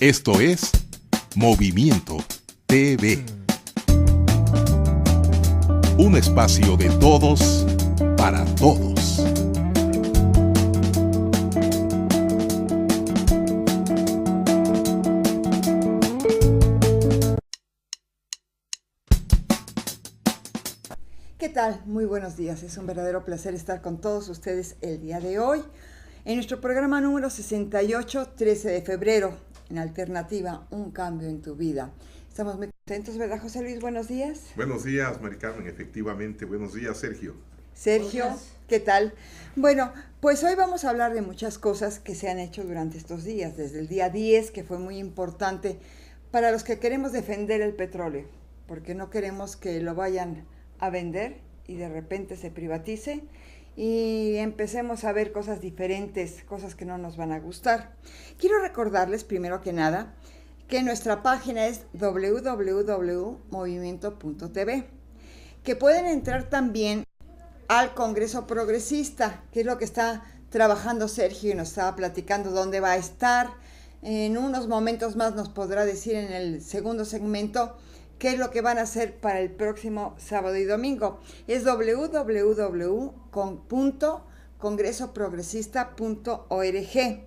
Esto es Movimiento TV. Un espacio de todos para todos. ¿Qué tal? Muy buenos días. Es un verdadero placer estar con todos ustedes el día de hoy en nuestro programa número 68, 13 de febrero, en Alternativa, un cambio en tu vida. Estamos muy contentos, ¿verdad, José Luis? Buenos días. Buenos días, Mari Carmen, efectivamente. Buenos días, Sergio. Sergio, ¿qué tal? Bueno, pues hoy vamos a hablar de muchas cosas que se han hecho durante estos días, desde el día 10, que fue muy importante para los que queremos defender el petróleo, porque no queremos que lo vayan a vender y de repente se privatice y empecemos a ver cosas diferentes, cosas que no nos van a gustar. Quiero recordarles primero que nada que nuestra página es www.movimiento.tv, que pueden entrar también al Congreso Progresista, que es lo que está trabajando Sergio y nos estaba platicando dónde va a estar. En unos momentos más nos podrá decir en el segundo segmento qué es lo que van a hacer para el próximo sábado y domingo. Es www.congresoprogresista.org.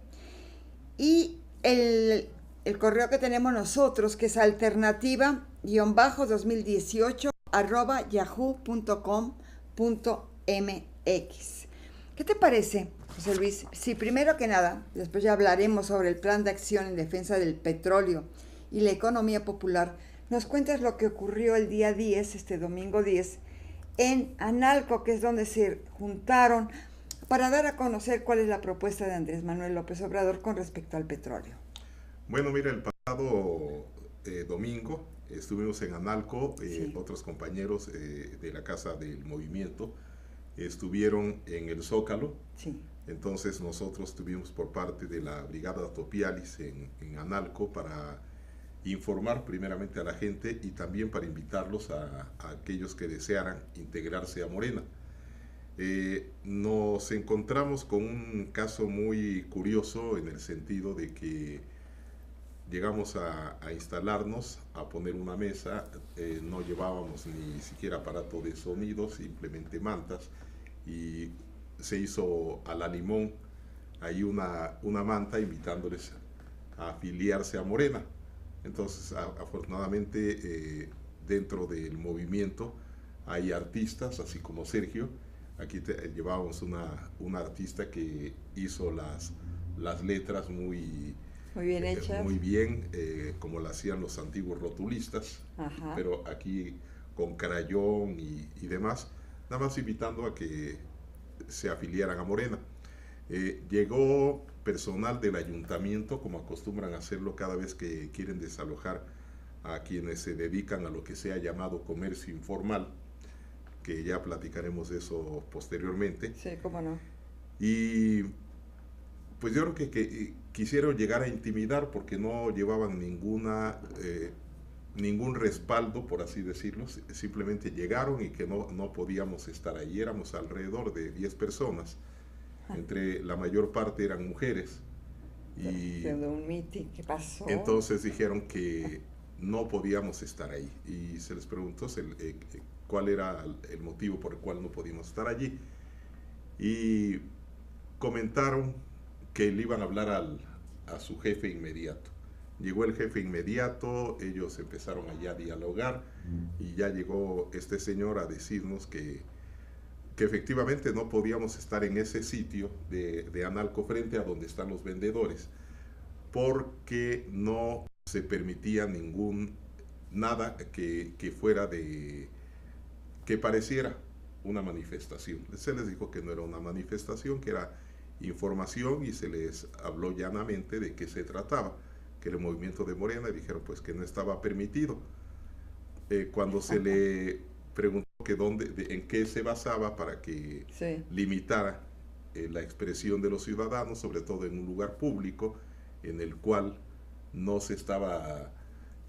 Y el correo que tenemos nosotros, que es alternativa-bajo-2018@yahoo.com.mx. ¿Qué te parece, José Luis? Si primero que nada, después ya hablaremos sobre el plan de acción en defensa del petróleo y la economía popular, nos cuentas lo que ocurrió el día 10, este domingo 10, en Analco, que es donde se juntaron para dar a conocer cuál es la propuesta de Andrés Manuel López Obrador con respecto al petróleo. Bueno, mira, el pasado domingo estuvimos en Analco, Sí. Otros compañeros de la Casa del Movimiento estuvieron en el Zócalo. Sí. Entonces nosotros estuvimos por parte de la Brigada Topialis en Analco para informar primeramente a la gente y también para invitarlos a aquellos que desearan integrarse a Morena. Nos encontramos con un caso muy curioso en el sentido de que llegamos a instalarnos, a poner una mesa, no llevábamos ni siquiera aparato de sonido, simplemente mantas, y se hizo a la limón ahí una manta invitándoles a afiliarse a Morena. Entonces, afortunadamente, dentro del movimiento hay artistas, así como Sergio. Aquí llevábamos una artista que hizo las letras muy bien hechas. muy bien, como lo hacían los antiguos rotulistas. Ajá. Pero aquí con crayón y demás, nada más invitando a que se afiliaran a Morena. Llegó personal del ayuntamiento, como acostumbran hacerlo cada vez que quieren desalojar a quienes se dedican a lo que se ha llamado comercio informal, que ya platicaremos de eso posteriormente. Sí, cómo no. Y pues yo creo que quisieron llegar a intimidar porque no llevaban ningún respaldo, por así decirlo. Simplemente llegaron y que no podíamos estar ahí. Éramos alrededor de 10 personas. Entre la mayor parte eran mujeres. Y de un meeting, ¿qué pasó? entonces dijeron que no podíamos estar ahí. Y se les preguntó cuál era el motivo por el cual no podíamos estar allí. Y comentaron que le iban a hablar a su jefe inmediato. Llegó el jefe inmediato, ellos empezaron allá a dialogar y ya llegó este señor a decirnos que efectivamente no podíamos estar en ese sitio de Analco frente a donde están los vendedores, porque no se permitía nada que fuera que pareciera una manifestación. Se les dijo que no era una manifestación, que era información, y se les habló llanamente de qué se trataba, que era el movimiento de Morena, y dijeron pues que no estaba permitido. Cuando se le preguntó que en qué se basaba para que Sí. limitara la expresión de los ciudadanos, sobre todo en un lugar público en el cual no se estaba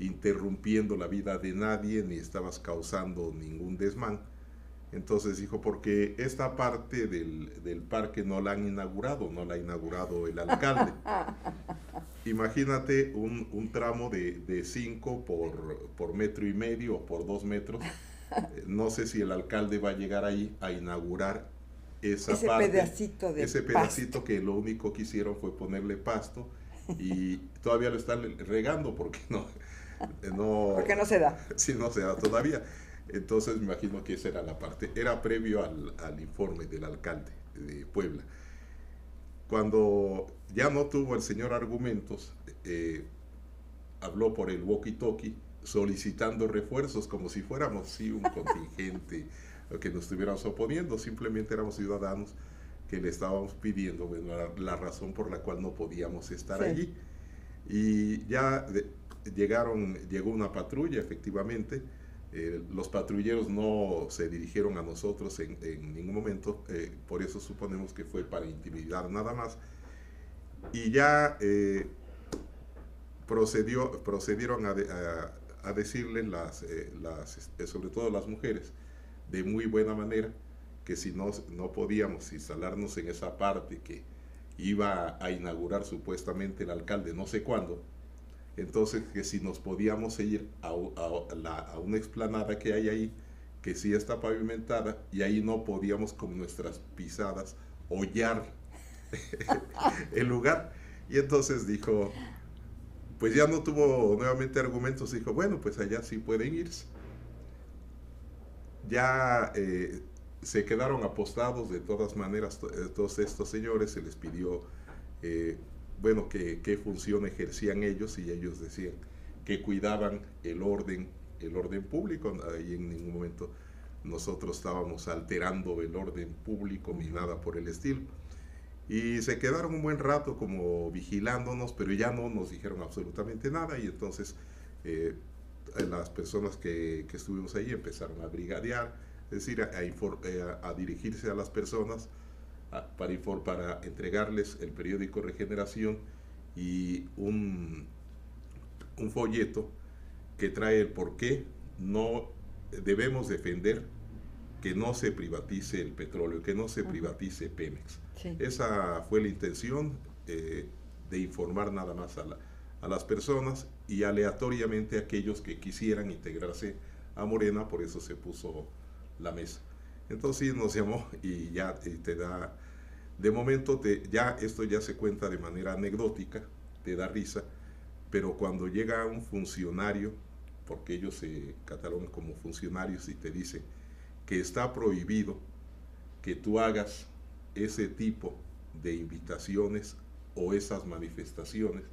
interrumpiendo la vida de nadie ni estabas causando ningún desmán. Entonces dijo, porque esta parte del parque no la han inaugurado, no la ha inaugurado el alcalde. imagínate un tramo de 5 por metro y medio o por 2 metros. No sé si el alcalde va a llegar ahí a inaugurar ese pedacito de ese pedacito pasto, que lo único que hicieron fue ponerle pasto y todavía lo están regando porque porque no se da. Sí, no se da todavía. Entonces me imagino que esa era la parte, era previo al informe del alcalde de Puebla. Cuando ya no tuvo el señor argumentos, habló por el walkie-talkie solicitando refuerzos como si fuéramos sí, un contingente que nos estuviéramos oponiendo, simplemente éramos ciudadanos que le estábamos pidiendo, bueno, razón por la cual no podíamos estar allí. Y ya llegó una patrulla, efectivamente. Los patrulleros no se dirigieron a nosotros en ningún momento, por eso suponemos que fue para intimidar nada más. Y ya procedieron a decirle sobre todo las mujeres, de muy buena manera, que si no podíamos instalarnos en esa parte que iba a inaugurar supuestamente el alcalde, no sé cuándo, entonces que si nos podíamos ir a una explanada que hay ahí, que sí está pavimentada, y ahí no podíamos con nuestras pisadas hollar el lugar. Y entonces dijo, pues ya no tuvo nuevamente argumentos, dijo, bueno, pues allá sí pueden irse. Ya se quedaron apostados de todas maneras, todos estos señores, se les pidió bueno, qué función ejercían ellos, y ellos decían que cuidaban el orden público. Ahí en ningún momento nosotros estábamos alterando el orden público ni nada por el estilo. Y se quedaron un buen rato como vigilándonos, pero ya no nos dijeron absolutamente nada, y entonces las personas que estuvimos ahí empezaron a brigadear, es decir, a dirigirse a las personas para entregarles el periódico Regeneración y un folleto que trae el por qué no debemos defender que no se privatice el petróleo, que no se privatice Pemex. Sí. Esa fue la intención, de informar nada más a las personas, y aleatoriamente a aquellos que quisieran integrarse a Morena. Por eso se puso la mesa. Entonces sí, nos llamó y ya te da, de momento esto ya se cuenta de manera anecdótica, te da risa, pero cuando llega un funcionario, porque ellos se catalogan como funcionarios, y te dice que está prohibido que tú hagas ese tipo de invitaciones o esas manifestaciones,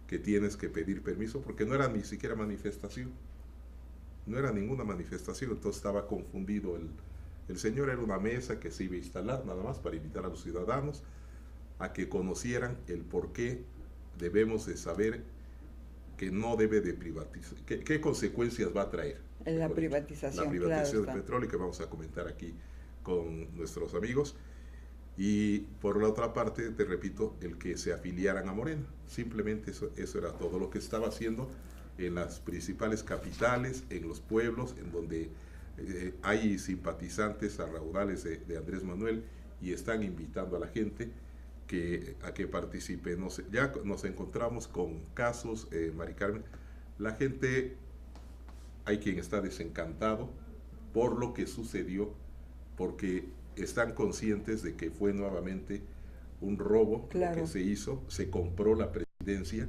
que tienes que pedir permiso, porque no era ni siquiera manifestación, no era ninguna manifestación. Entonces estaba confundido el señor. Era una mesa que se iba a instalar nada más para invitar a los ciudadanos a que conocieran el por qué debemos de saber que no debe de privatizar, qué consecuencias va a traer la privatización del petróleo, que vamos a comentar aquí con nuestros amigos. Y por la otra parte, te repito, el que se afiliaran a Morena. Simplemente eso era todo lo que estaba haciendo en las principales capitales, en los pueblos, en donde hay simpatizantes a raudales de Andrés Manuel, y están invitando a la gente a que participe. Ya nos encontramos con casos, Mari Carmen, la gente, hay quien está desencantado por lo que sucedió, porque están conscientes de que fue nuevamente un robo. Claro. Lo que se hizo, se compró la presidencia.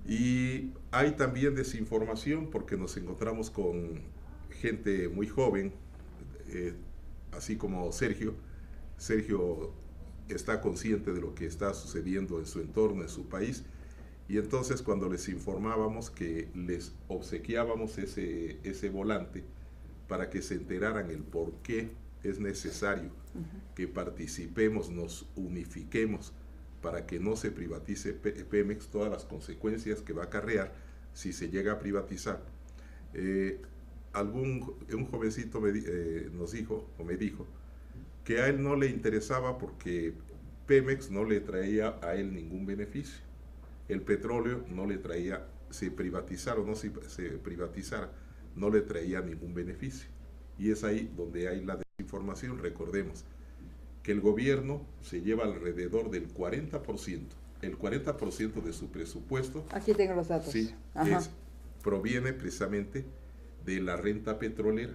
Y hay también desinformación, porque nos encontramos con gente muy joven, así como Sergio está consciente de lo que está sucediendo en su entorno, en su país, y entonces cuando les informábamos que les obsequiábamos ese volante para que se enteraran el por qué es necesario que participemos, nos unifiquemos para que no se privatice Pemex, todas las consecuencias que va a acarrear si se llega a privatizar. Un jovencito me dijo que a él no le interesaba porque Pemex no le traía a él ningún beneficio. El petróleo no le traía, se privatizara o no se privatizara, no le traía ningún beneficio. Y es ahí donde hay la desinformación. Recordemos que el gobierno se lleva alrededor del 40% el 40% de su presupuesto. Aquí tengo los datos. Sí, proviene precisamente de la renta petrolera.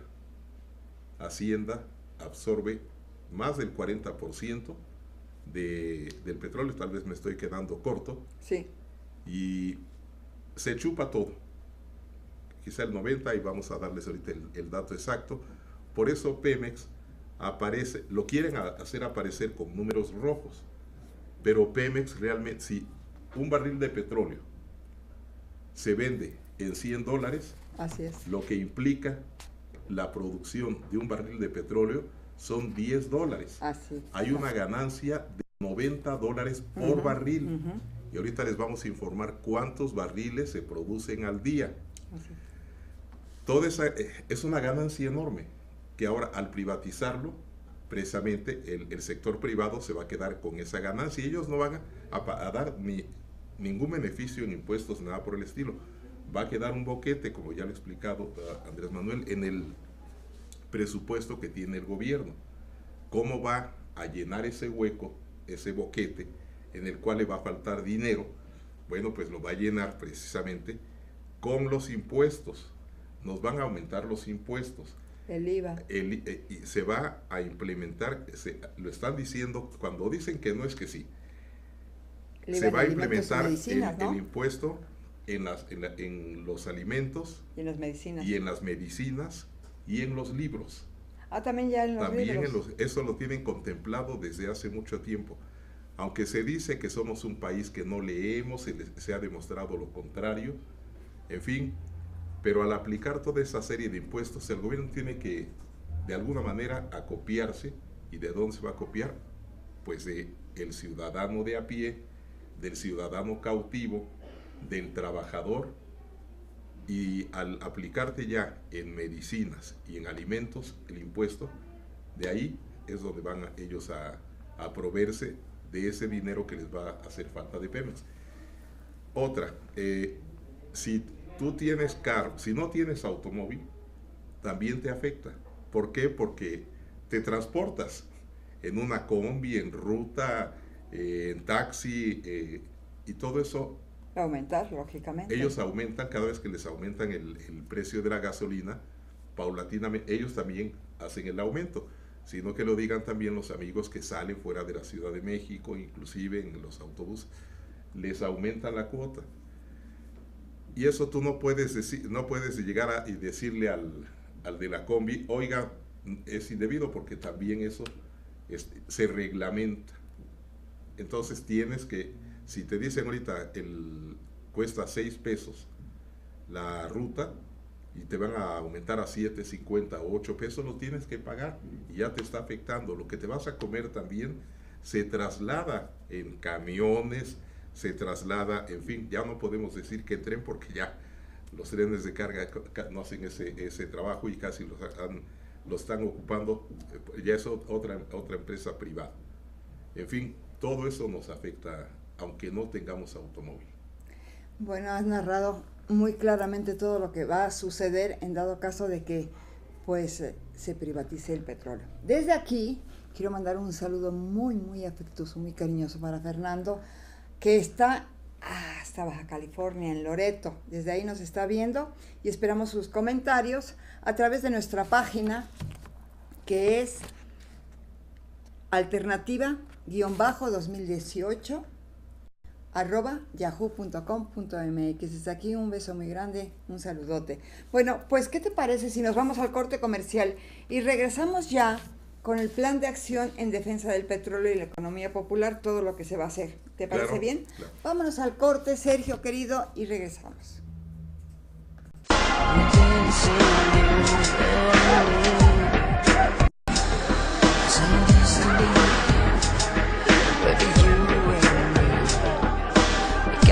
Hacienda absorbe más del 40% del petróleo, tal vez me estoy quedando corto. Sí. Y se chupa todo. Quizá el 90%, y vamos a darles ahorita el dato exacto. Por eso Pemex aparece, lo quieren hacer aparecer con números rojos. Pero Pemex realmente, si un barril de petróleo se vende en $100, así es, lo que implica la producción de un barril de petróleo son $10. Así es. Hay una ganancia de $90 por barril. Y ahorita les vamos a informar cuántos barriles se producen al día. Así es. Toda esa es una ganancia enorme, que ahora al privatizarlo, precisamente el sector privado se va a quedar con esa ganancia y ellos no van a dar ningún beneficio en impuestos, nada por el estilo. Va a quedar un boquete, como ya lo ha explicado Andrés Manuel, en el presupuesto que tiene el gobierno. ¿Cómo va a llenar ese hueco, ese boquete, en el cual le va a faltar dinero? Bueno, pues lo va a llenar precisamente con los impuestos. Nos van a aumentar los impuestos. El IVA. Y se va a implementar, lo están diciendo, cuando dicen que no es que sí. Se va a implementar el impuesto en los alimentos. Y en las medicinas. Y en las medicinas y en los libros. También ya en los libros. Eso lo tienen contemplado desde hace mucho tiempo. Aunque se dice que somos un país que no leemos, se ha demostrado lo contrario. En fin, pero al aplicar toda esa serie de impuestos, el gobierno tiene que, de alguna manera, acopiarse. ¿Y de dónde se va a copiar? Pues del ciudadano de a pie, del ciudadano cautivo, del trabajador. Y al aplicarte ya en medicinas y en alimentos el impuesto, de ahí es donde van ellos a proveerse de ese dinero que les va a hacer falta de Pemex. Otra, si tú tienes carro, si no tienes automóvil, también te afecta. ¿Por qué? Porque te transportas en una combi, en ruta, en taxi, y todo eso. Aumentar, lógicamente. Ellos aumentan, cada vez que les aumentan el precio de la gasolina, paulatinamente, ellos también hacen el aumento. Sino que lo digan también los amigos que salen fuera de la Ciudad de México, inclusive en los autobuses, les aumentan la cuota. Y eso tú no puedes decir, no puedes llegar y decirle al de la combi, oiga, es indebido, porque también eso se reglamenta. Entonces tienes que, si te dicen ahorita cuesta 6 pesos la ruta y te van a aumentar a 7.50 o 8 pesos, lo tienes que pagar y ya te está afectando. Lo que te vas a comer también se traslada en camiones, se traslada, en fin, ya no podemos decir que tren, porque ya los trenes de carga no hacen ese trabajo y casi lo están ocupando, ya es otra empresa privada. En fin, todo eso nos afecta, aunque no tengamos automóvil. Bueno, has narrado muy claramente todo lo que va a suceder en dado caso de que pues se privatice el petróleo. Desde aquí quiero mandar un saludo muy, muy afectuoso, muy cariñoso para Fernando, que está hasta Baja California, en Loreto. Desde ahí nos está viendo y esperamos sus comentarios a través de nuestra página, que es alternativa-2018 @yahoo.com.mx. Desde aquí un beso muy grande, un saludote. Bueno, pues ¿qué te parece si nos vamos al corte comercial y regresamos ya con el plan de acción en defensa del petróleo y la economía popular, todo lo que se va a hacer? ¿Te parece Claro, bien? claro. Vámonos al corte, Sergio querido, y regresamos.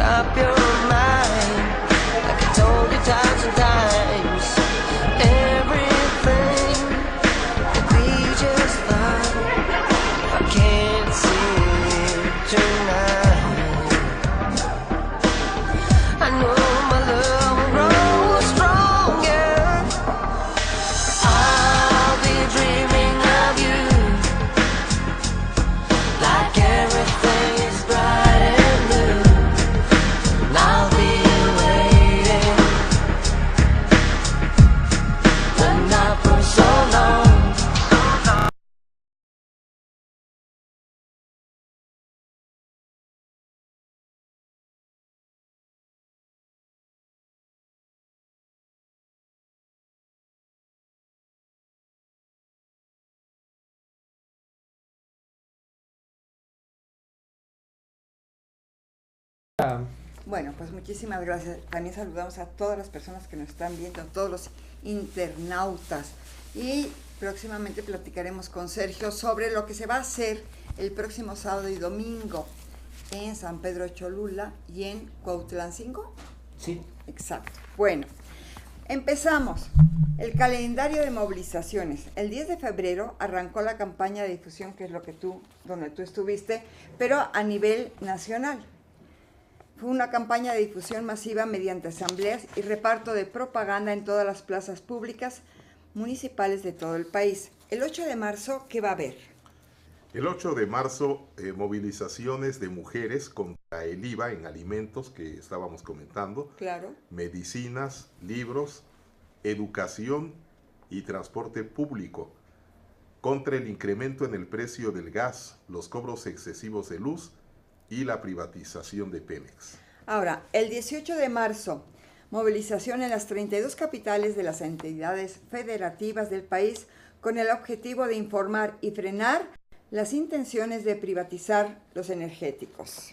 Up your mind, like I told you times and times. Everything could be just fine if I can't see it tonight. I know my love will grow stronger. I Bueno, pues muchísimas gracias. También saludamos a todas las personas que nos están viendo, a todos los internautas. Y próximamente platicaremos con Sergio sobre lo que se va a hacer el próximo sábado y domingo en San Pedro Cholula y en Cuautlancingo. Sí. Exacto. Bueno, empezamos. El calendario de movilizaciones. El 10 de febrero arrancó la campaña de difusión, que es donde tú estuviste, pero a nivel nacional. Fue una campaña de difusión masiva mediante asambleas y reparto de propaganda en todas las plazas públicas municipales de todo el país. El 8 de marzo, ¿qué va a haber? El 8 de marzo, movilizaciones de mujeres contra el IVA en alimentos que estábamos comentando. Claro. Medicinas, libros, educación y transporte público. Contra el incremento en el precio del gas, los cobros excesivos de luz y la privatización de Pemex. Ahora, el 18 de marzo, movilización en las 32 capitales de las entidades federativas del país con el objetivo de informar y frenar las intenciones de privatizar los energéticos.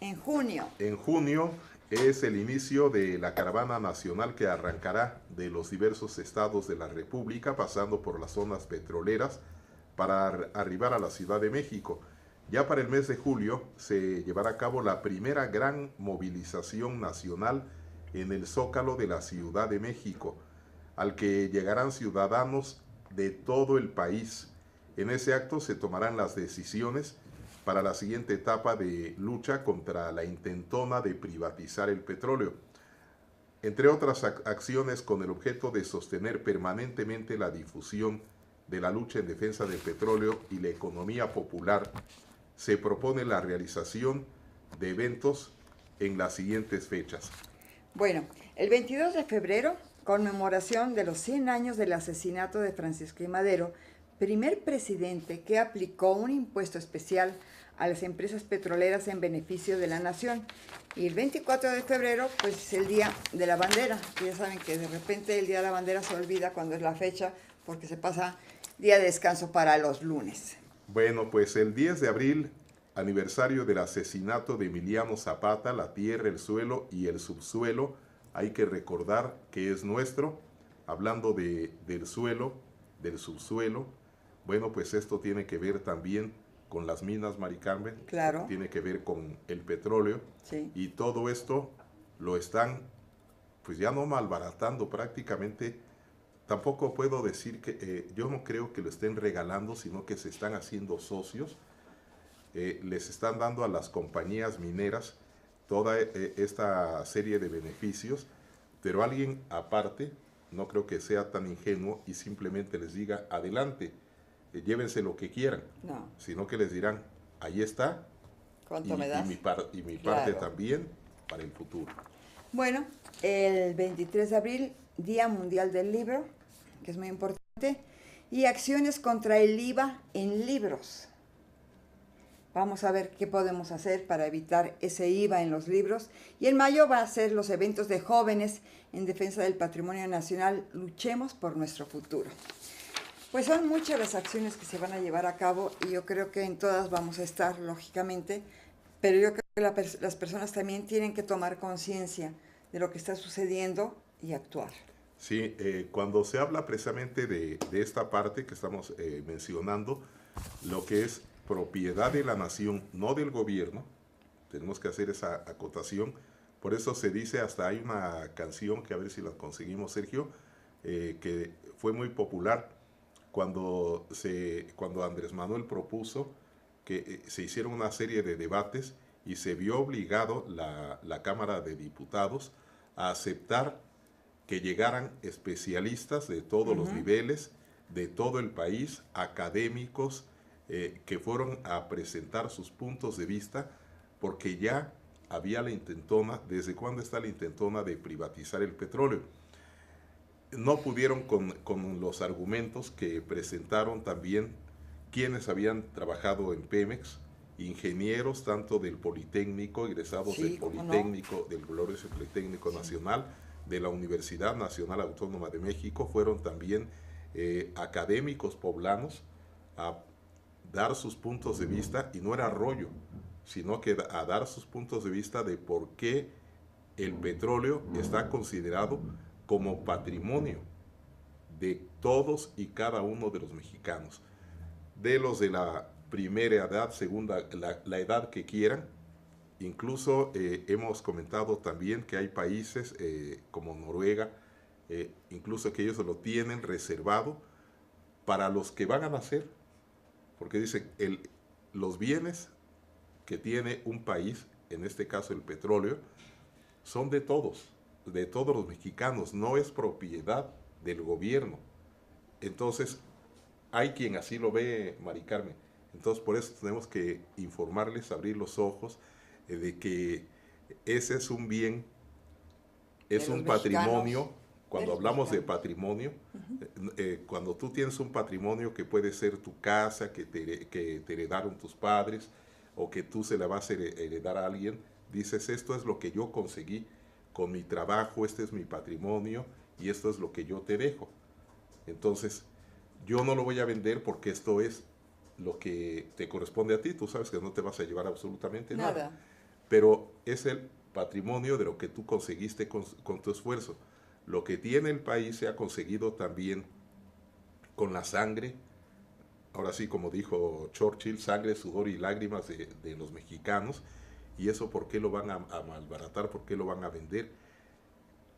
En junio. En junio es el inicio de la caravana nacional que arrancará de los diversos estados de la República, pasando por las zonas petroleras para arribar a la Ciudad de México. Ya para el mes de julio se llevará a cabo la primera gran movilización nacional en el Zócalo de la Ciudad de México, al que llegarán ciudadanos de todo el país. En ese acto se tomarán las decisiones para la siguiente etapa de lucha contra la intentona de privatizar el petróleo, entre otras acciones con el objeto de sostener permanentemente la difusión de la lucha en defensa del petróleo y la economía popular. Se propone la realización de eventos en las siguientes fechas. Bueno, el 22 de febrero, conmemoración de los 100 años del asesinato de Francisco I. Madero, primer presidente que aplicó un impuesto especial a las empresas petroleras en beneficio de la nación. Y el 24 de febrero, pues es el Día de la Bandera. Ya saben que de repente el Día de la Bandera se olvida cuando es la fecha, porque se pasa día de descanso para los lunes. Bueno, pues el 10 de abril, aniversario del asesinato de Emiliano Zapata, la tierra, el suelo y el subsuelo, hay que recordar que es nuestro. Hablando del suelo, del subsuelo, bueno, pues esto tiene que ver también con las minas, Mari Carmen. Claro. Tiene que ver con el petróleo. Sí. Y todo esto lo están, pues ya no malbaratando prácticamente. Tampoco puedo decir que, yo no creo que lo estén regalando, sino que se están haciendo socios. Les están dando a las compañías mineras toda esta serie de beneficios, pero alguien aparte, no creo que sea tan ingenuo y simplemente les diga, adelante, llévense lo que quieran, No. sino que les dirán, ahí está, ¿Cuánto me das? y mi Claro. parte también para el futuro. Bueno, el 23 de abril, Día Mundial del Libro, que es muy importante, y acciones contra el IVA en libros. Vamos a ver qué podemos hacer para evitar ese IVA en los libros. Y en mayo va a ser los eventos de jóvenes en defensa del patrimonio nacional. Luchemos por nuestro futuro. Pues son muchas las acciones que se van a llevar a cabo y yo creo que en todas vamos a estar, lógicamente, pero yo creo que las personas también tienen que tomar conciencia de lo que está sucediendo y actuar. Sí, cuando se habla precisamente de esta parte que estamos mencionando, lo que es propiedad de la nación, no del gobierno, tenemos que hacer esa acotación. Por eso se dice, hasta hay una canción que a ver si la conseguimos, Sergio, que fue muy popular cuando Andrés Manuel propuso que se hiciera una serie de debates y se vio obligado la Cámara de Diputados a aceptar que llegaran especialistas de todos los niveles, de todo el país, académicos, que fueron a presentar sus puntos de vista, porque ya había la intentona. ¿Desde cuándo está la intentona de privatizar el petróleo? No pudieron con los argumentos que presentaron también quienes habían trabajado en Pemex, ingenieros tanto del Politécnico, egresados del Politécnico, del Glorioso Politécnico Nacional, de la Universidad Nacional Autónoma de México, fueron también académicos poblanos a dar sus puntos de vista, y no era rollo, sino que a dar sus puntos de vista de por qué el petróleo está considerado como patrimonio de todos y cada uno de los mexicanos, de los de la primera edad, segunda, la edad que quieran. Incluso hemos comentado también que hay países como Noruega, incluso que ellos lo tienen reservado para los que van a nacer, porque dicen, los bienes que tiene un país, en este caso el petróleo, son de todos los mexicanos, no es propiedad del gobierno. Entonces, hay quien así lo ve, Mari Carmen. Entonces, por eso tenemos que informarles, abrir los ojos, de que ese es un bien, es un patrimonio. Cuando hablamos de patrimonio, cuando tú tienes un patrimonio que puede ser tu casa, que te heredaron tus padres, o que tú se la vas a heredar a alguien, dices, esto es lo que yo conseguí con mi trabajo, este es mi patrimonio, y esto es lo que yo te dejo. Entonces, yo no lo voy a vender porque esto es lo que te corresponde a ti. Tú sabes que no te vas a llevar absolutamente nada. Pero es el patrimonio de lo que tú conseguiste con tu esfuerzo. Lo que tiene el país se ha conseguido también con la sangre. Ahora sí, como dijo Churchill, sangre, sudor y lágrimas de los mexicanos. ¿Y eso por qué lo van a malbaratar? ¿Por qué lo van a vender?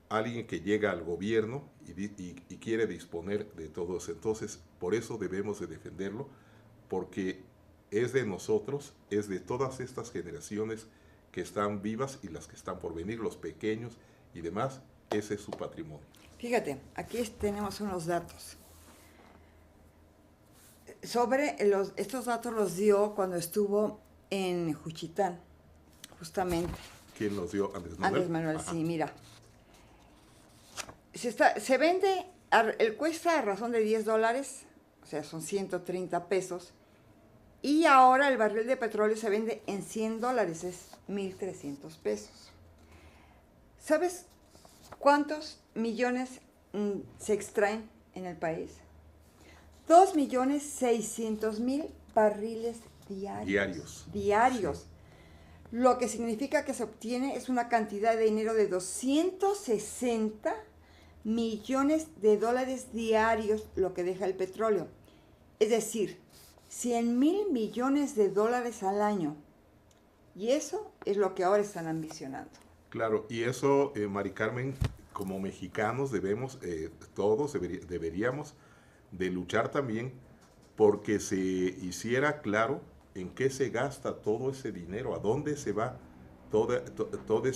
Alguien que llega al gobierno y quiere disponer de todo eso. Entonces, por eso debemos de defenderlo, porque es de nosotros, es de todas estas generaciones que están vivas y las que están por venir, los pequeños y demás. Ese es su patrimonio. Fíjate, aquí tenemos unos datos. Estos datos los dio cuando estuvo en Juchitán, justamente. ¿Quién los dio? Andrés Manuel. Andrés Manuel, sí, mira. Se vende, cuesta a razón de $10, o sea, son 130 pesos. Y ahora el barril de petróleo se vende en $100, es 1,300 pesos. ¿Sabes cuántos millones se extraen en el país? 2,600,000 barriles diarios. Sí. Lo que significa que se obtiene es una cantidad de dinero de 260 millones de dólares diarios, lo que deja el petróleo. Es decir, 100,000 millones de dólares al año. Y eso es lo que ahora están ambicionando. Claro, y eso, Mari Carmen, como mexicanos todos deberíamos de luchar también porque se hiciera claro en qué se gasta todo ese dinero, a dónde se va todo ese